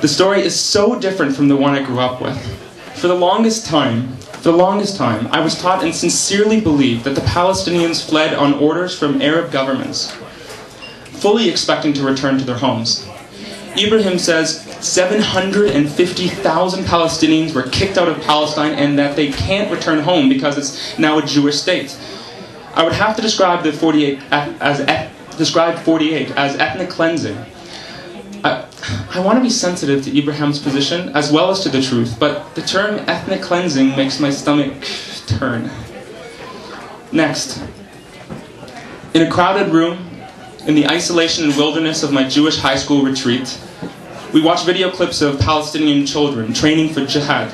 The story is so different from the one I grew up with. For the longest time, I was taught and sincerely believed that the Palestinians fled on orders from Arab governments, fully expecting to return to their homes. Ibrahim says 750,000 Palestinians were kicked out of Palestine and that they can't return home because it's now a Jewish state. I would have to describe the 48 as ethnic cleansing. I want to be sensitive to Ibrahim's position as well as to the truth, but the term ethnic cleansing makes my stomach turn. Next, in a crowded room, in the isolation and wilderness of my Jewish high school retreat, we watch video clips of Palestinian children training for jihad,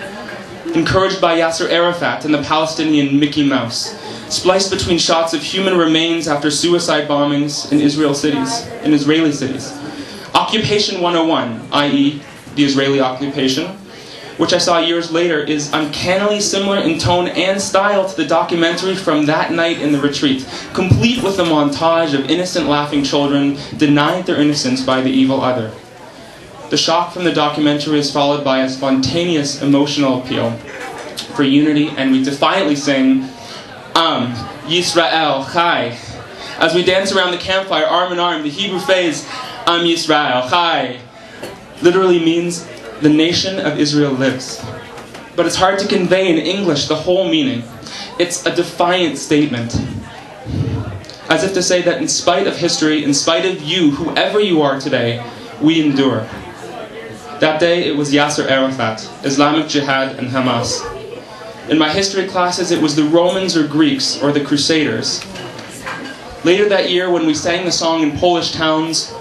encouraged by Yasser Arafat and the Palestinian Mickey Mouse, spliced between shots of human remains after suicide bombings in Israeli cities. Occupation 101, i.e. the Israeli occupation, which I saw years later, is uncannily similar in tone and style to the documentary from that night in the retreat, complete with a montage of innocent laughing children denied their innocence by the evil other. The shock from the documentary is followed by a spontaneous emotional appeal for unity, and we defiantly sing, Yisrael, Chai. As we dance around the campfire, arm in arm, the Hebrew phrase, Yisrael, Chai, literally means the nation of Israel lives. But it's hard to convey in English the whole meaning. It's a defiant statement. As if to say that in spite of history, in spite of you, whoever you are today, we endure. That day it was Yasser Arafat, Islamic Jihad and Hamas. In my history classes it was the Romans or Greeks or the Crusaders. Later that year when we sang the song in Polish towns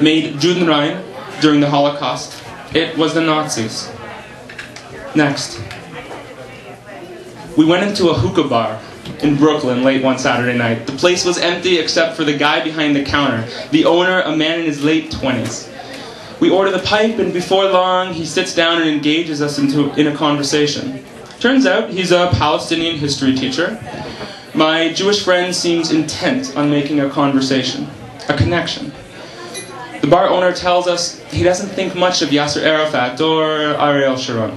made Judenrein during the Holocaust, it was the Nazis. Next, we went into a hookah bar in Brooklyn late one Saturday night. The place was empty except for the guy behind the counter, the owner, a man in his late 20s. We order the pipe, and before long he sits down and engages us in a conversation. Turns out he's a Palestinian history teacher. My Jewish friend seems intent on making a conversation, a connection. The bar owner tells us he doesn't think much of Yasser Arafat or Ariel Sharon.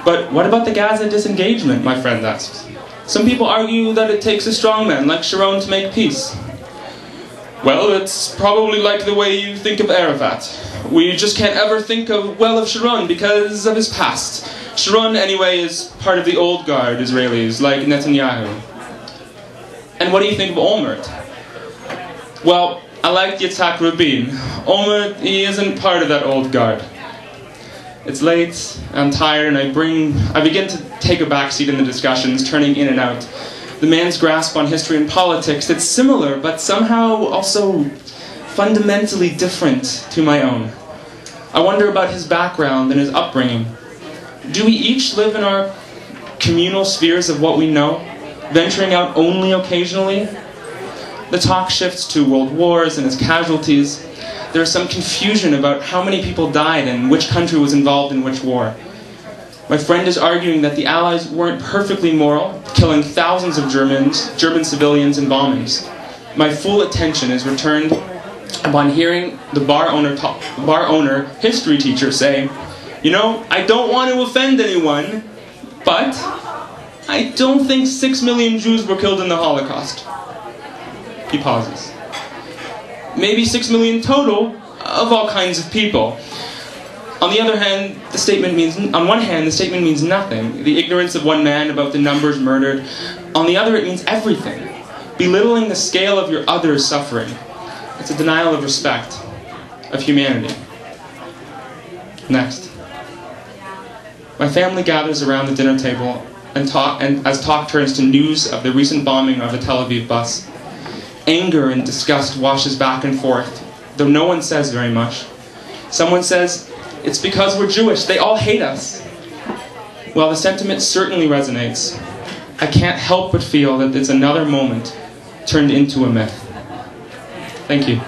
But what about the Gaza disengagement, my friend asks. Some people argue that it takes a strong man like Sharon to make peace. Well, it's probably like the way you think of Arafat. We just can't ever think of Sharon because of his past. Sharon, anyway, is part of the old guard Israelis, like Netanyahu. And what do you think of Olmert? Well, I like Yitzhak Rabin. Olmert, he isn't part of that old guard. It's late, I'm tired, and I begin to take a backseat in the discussions, turning in and out. The man's grasp on history and politics, it's similar, but somehow also fundamentally different to my own. I wonder about his background and his upbringing. Do we each live in our communal spheres of what we know, venturing out only occasionally? The talk shifts to world wars and its casualties. There is some confusion about how many people died and which country was involved in which war. My friend is arguing that the Allies weren't perfectly moral, killing thousands of German civilians in bombings. My full attention is returned upon hearing the bar owner history teacher say, you know, I don't want to offend anyone, but I don't think 6 million Jews were killed in the Holocaust. He pauses. Maybe 6 million total of all kinds of people. On the other hand, on one hand, the statement means nothing. The ignorance of one man about the numbers murdered. On the other, it means everything. Belittling the scale of your other's suffering. It's a denial of respect, of humanity. Next. My family gathers around the dinner table and as talk turns to news of the recent bombing of a Tel Aviv bus. Anger and disgust washes back and forth, though no one says very much. Someone says, it's because we're Jewish, they all hate us. While the sentiment certainly resonates, I can't help but feel that it's another moment turned into a myth. Thank you.